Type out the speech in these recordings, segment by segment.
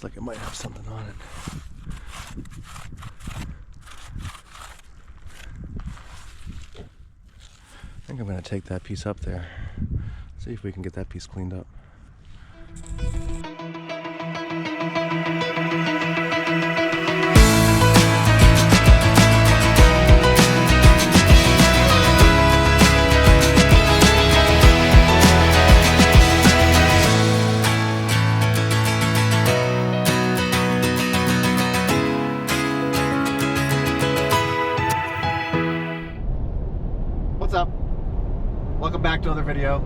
Looks like it might have something on it. I think I'm gonna take that piece up there. See if we can get that piece cleaned up. What's up? Welcome back to another video.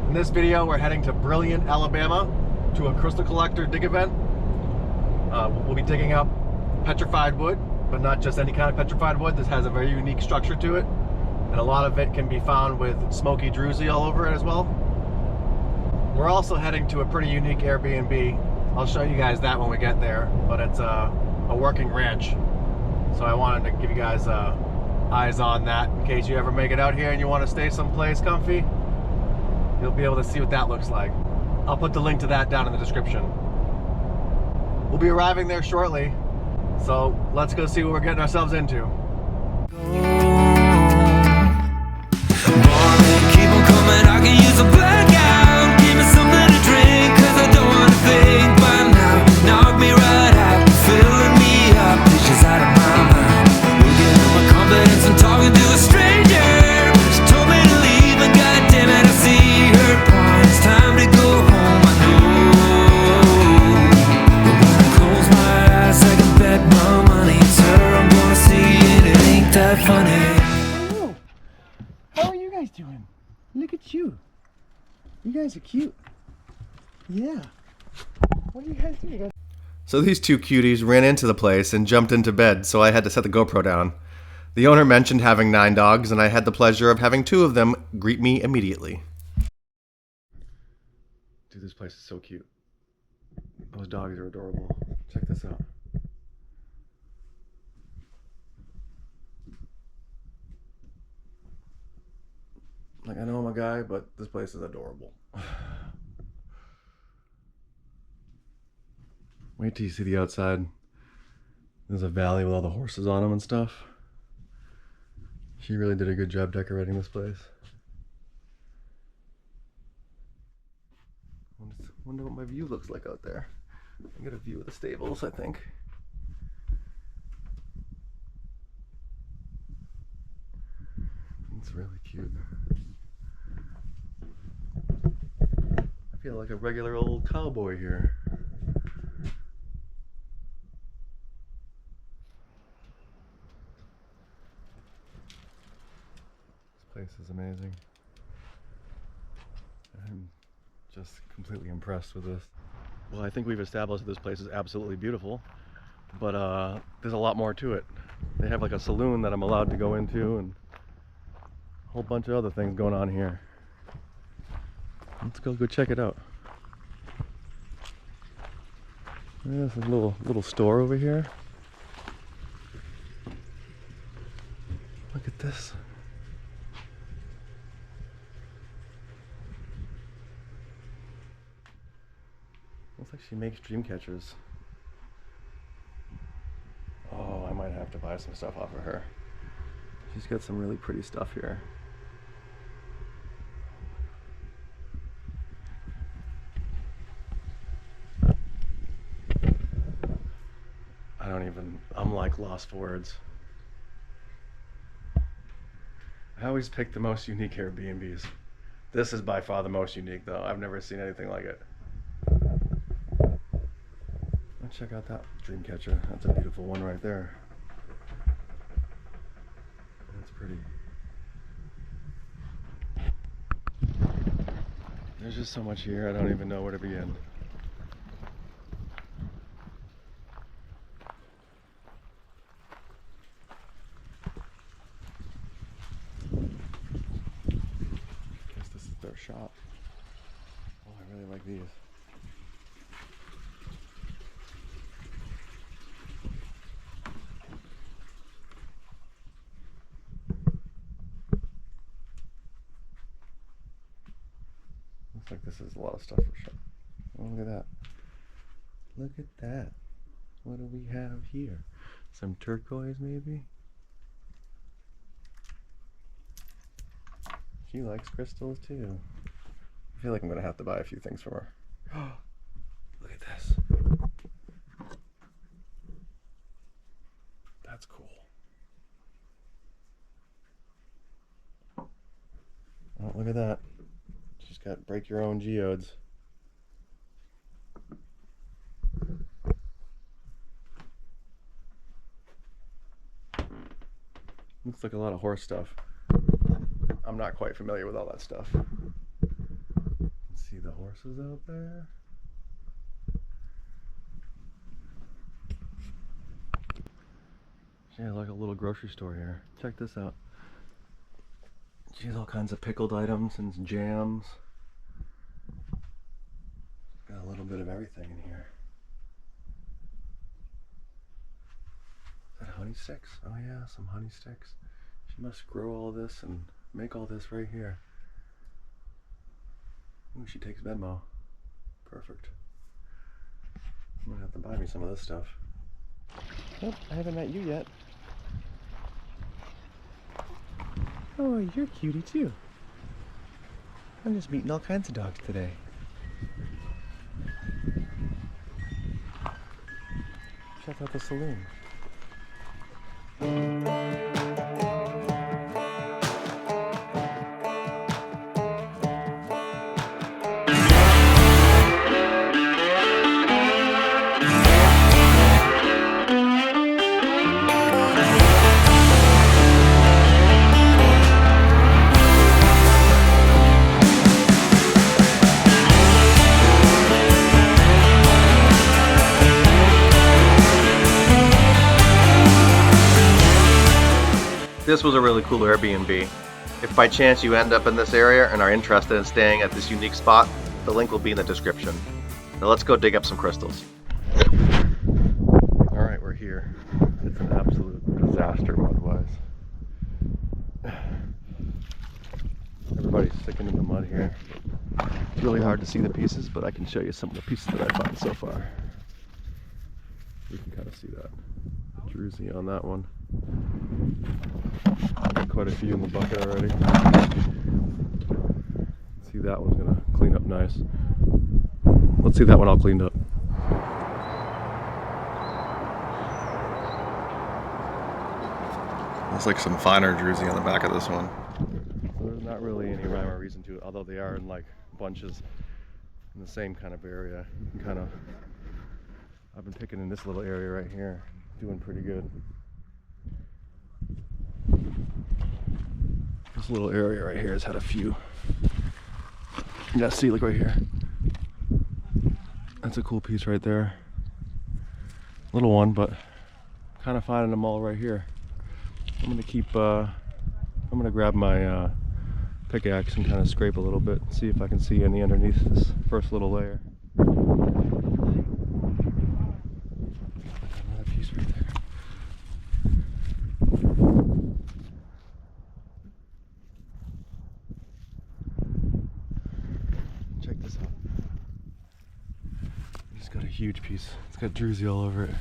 In this video, we're heading to Brilliant, Alabama to a crystal collector dig event. We'll be digging up petrified wood, but not just any kind of petrified wood. This has a very unique structure to it, and a lot of it can be found with Smokey druzy all over it as well. We're also heading to a pretty unique Airbnb. I'll show you guys that when we get there, but it's a working ranch. So I wanted to give you guys eyes on that in case you ever make it out here and you want to stay someplace comfy. You'll be able to see what that looks like. I'll put the link to that down in the description. We'll be arriving there shortly, so let's go see what we're getting ourselves into. Keep on coming, I can use a blackout. Give me something to drink, cause I don't want to think by now. Knock me right out, filling me up, pictures out of my mind. Looking at my confidence and talking to a stranger. She told me to leave, but goddammit, I see her point. It's time to go home, I know. But when I close my eyes, I can bet my money it's her I'm gonna see, and it ain't that funny. How are you guys doing? Look at you. You guys are cute. Yeah. What are you guys doing? So these two cuties ran into the place and jumped into bed, so I had to set the GoPro down. The owner mentioned having 9 dogs, and I had the pleasure of having 2 of them greet me immediately. Dude, this place is so cute. Those dogs are adorable. Check this out. Like, I know I'm a guy, but this place is adorable. Wait till you see the outside. There's a valley with all the horses on them and stuff. She really did a good job decorating this place. Wonder what my view looks like out there. I got a view of the stables, I think. It's really cute. I feel like a regular old cowboy here. This place is amazing. I'm just completely impressed with this. Well, I think we've established that this place is absolutely beautiful, but there's a lot more to it. They have like a saloon that I'm allowed to go into and a whole bunch of other things going on here. Let's go check it out. There's a little store over here. Look at this. Looks like she makes dream catchers. Oh, I might have to buy some stuff off of her. She's got some really pretty stuff here. I'm like lost for words. I always pick the most unique Airbnbs. This is by far the most unique though. I've never seen anything like it. Let's check out that dream catcher. That's a beautiful one right there. That's pretty. There's just so much here, I don't even know where to begin. Guess this is their shop. Oh, I really like these. Looks like this is a lot of stuff for sure. Oh, look at that. Look at that. What do we have here? Some turquoise, maybe? She likes crystals too. I feel like I'm gonna have to buy a few things from her. Look at this. That's cool. Oh, look at that. She's got break your own geodes. Looks like a lot of horse stuff. I'm not quite familiar with all that stuff. See the horses out there? She has like a little grocery store here. Check this out. She has all kinds of pickled items and jams. Got a little bit of everything in here. Is that honey sticks? Oh yeah, some honey sticks. She must grow all this and make all this right here. Ooh, she takes Venmo. Perfect. I'm gonna have to buy me some of this stuff. Oh, I haven't met you yet. Oh, you're cutie too. I'm just meeting all kinds of dogs today. Check out the saloon. This was a really cool Airbnb. If by chance you end up in this area and are interested in staying at this unique spot, the link will be in the description. Now let's go dig up some crystals. Alright, we're here. It's an absolute disaster mud-wise. Everybody's sticking in the mud here. It's really hard to see the pieces, but I can show you some of the pieces that I found so far. You can kind of see that. Druzy on that one. Got quite a few in the bucket already. See, that one's gonna clean up nice. Let's see that one all cleaned up. Looks like some finer druzy on the back of this one. So there's not really any rhyme or reason to it, although they are in like bunches in the same kind of area. You can kind of, I've been picking in this little area right here, doing pretty good. This little area right here has had a few. Yeah, see, look right here. That's a cool piece right there. Little one, but kind of finding them all right here. I'm gonna keep, I'm gonna grab my pickaxe and kind of scrape a little bit, see if I can see any underneath this first little layer. Another piece right there. Check this out. I just got a huge piece. It's got druzy all over it.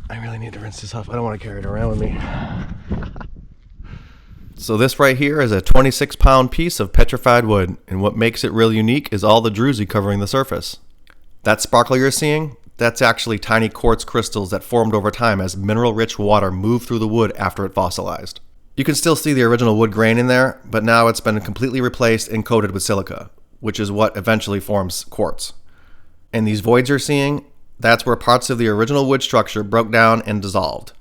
I really need to rinse this off. I don't want to carry it around with me. So this right here is a 26-pound piece of petrified wood, and what makes it really unique is all the druzy covering the surface. That sparkle you're seeing, that's actually tiny quartz crystals that formed over time as mineral-rich water moved through the wood after it fossilized. You can still see the original wood grain in there, but now it's been completely replaced and coated with silica, which is what eventually forms quartz. And these voids you're seeing, that's where parts of the original wood structure broke down and dissolved.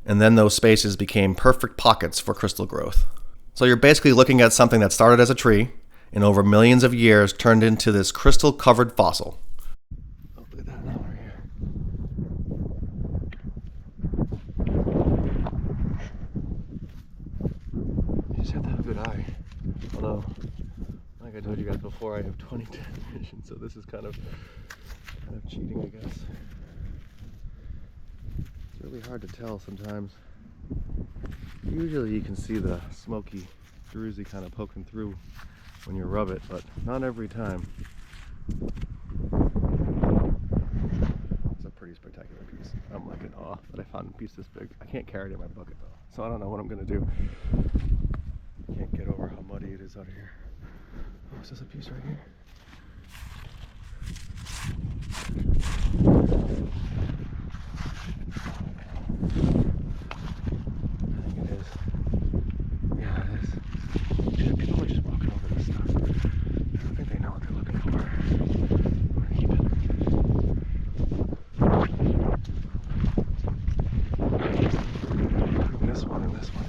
And then those spaces became perfect pockets for crystal growth. So you're basically looking at something that started as a tree and over millions of years turned into this crystal-covered fossil. Oh, look at that one over here. You just have to have a good eye. Although, like I told you guys before, I have 20/10 vision, so this is kind of cheating, I guess. It's really hard to tell sometimes. Usually you can see the Smokey druzy kind of poking through when you rub it, but not every time. found a piece this big. I can't carry it in my bucket though, so I don't know what I'm gonna do. Can't get over how muddy it is out here. Oh, is this a piece right here? I think it is. Yeah, it is. Dude, people are just walking over this stuff. I don't think they know what they're looking for. I'm gonna keep it. And this one and this one.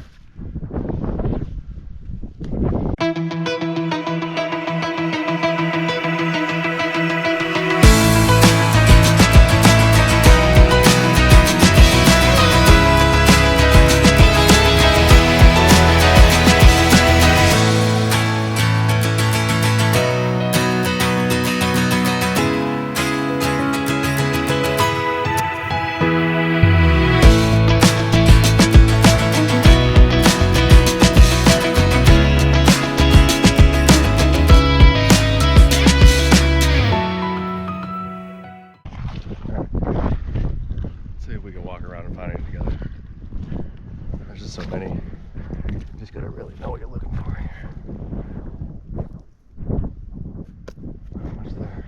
See if we can walk around and find it together. There's just so many. You just gotta really know what you're looking for here. Not much there.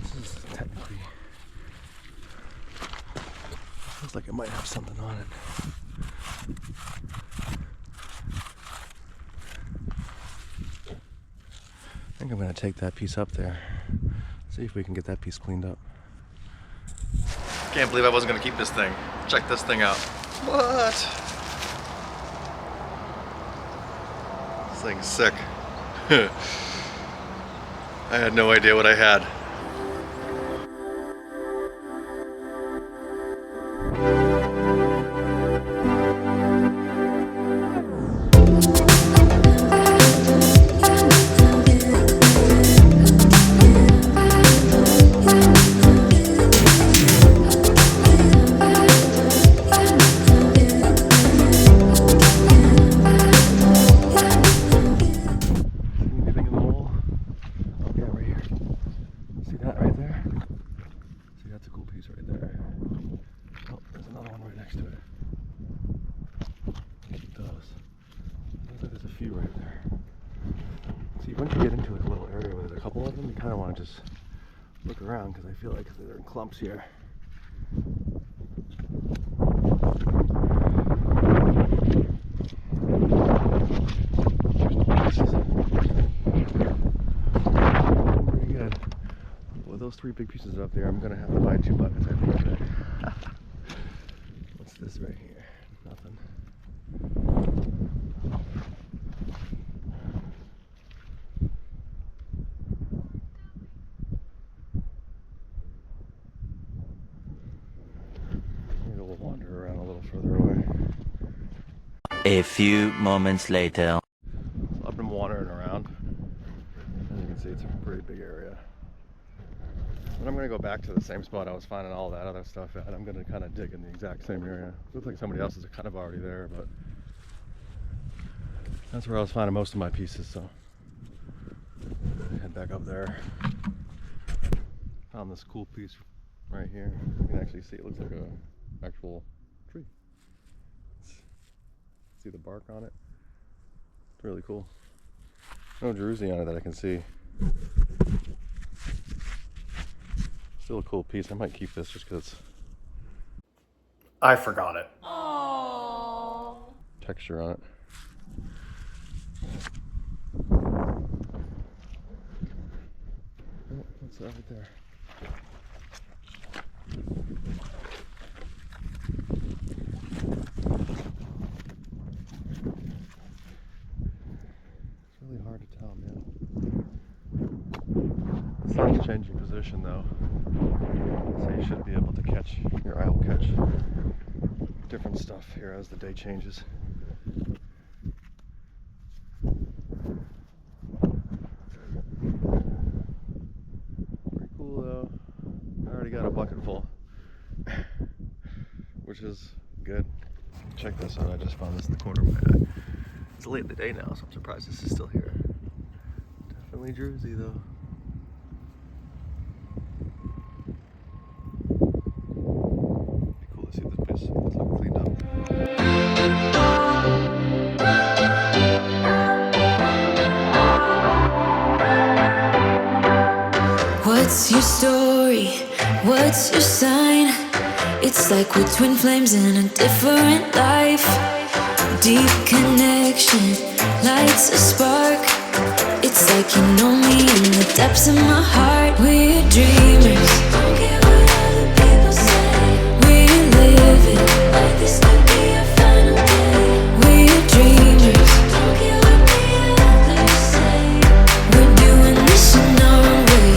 This is technically, feels like it might have something on it. I think I'm gonna take that piece up there. See if we can get that piece cleaned up. Can't believe I wasn't gonna keep this thing. Check this thing out. What? This thing's sick. I had no idea what I had. Right there. See, once you get into like a little area where there's a couple of them, you kind of want to just look around because I feel like they're in clumps here. Pretty good. With those 3 big pieces up there, I'm gonna have to buy 2 buckets, I think, today. What's this right here? Nothing. Wander around a little further away. A few moments later. I've been wandering around. As you can see, it's a pretty big area. But I'm going to go back to the same spot I was finding all that other stuff at. I'm going to kind of dig in the exact same area. Looks like somebody else is kind of already there, but that's where I was finding most of my pieces, so head back up there. Found this cool piece right here. You can actually see it looks like a actual tree. See the bark on it? It's really cool. No druzy on it that I can see. Still a cool piece. I might keep this just because I forgot it. Aww. Texture on it. Oh, what's that right there? Hard to tell, man. The sun's changing position though, so you should be able to catch, your eye will catch different stuff here as the day changes. Pretty cool though. I already got a bucket full, which is good. Check this out, I just found this in the corner of my eye. It's late in the day now, so I'm surprised this is still here. Definitely druzy though. Be cool to see this place look cleaned up. What's your story? What's your sign? It's like we're twin flames in a different life. Deep connection lights a spark. It's like you know me in the depths of my heart. We're dreamers. Don't care what other people say. We're living like this could be our final day. We're dreamers. Don't care what the others say. We're doing this in our own way.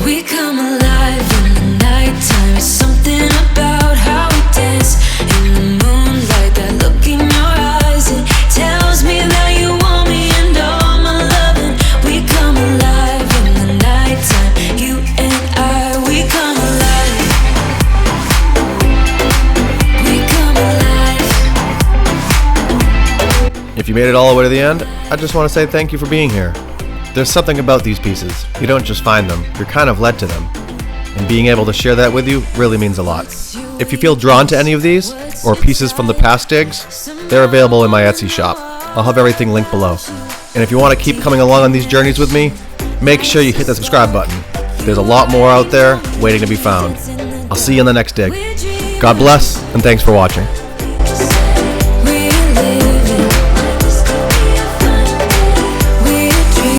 We come alive in the nighttime. It's something about how we dance in the moonlight. That look in your eyes, it tells me that you want me and all my loving. We come alive in the nighttime. You and I, we come alive. We come alive. If you made it all the way to the end, I just want to say thank you for being here. There's something about these pieces. You don't just find them, you're kind of led to them. And being able to share that with you really means a lot. If you feel drawn to any of these, or pieces from the past digs, they're available in my Etsy shop. I'll have everything linked below. And if you want to keep coming along on these journeys with me, make sure you hit the subscribe button. There's a lot more out there waiting to be found. I'll see you in the next dig. God bless, and thanks for watching.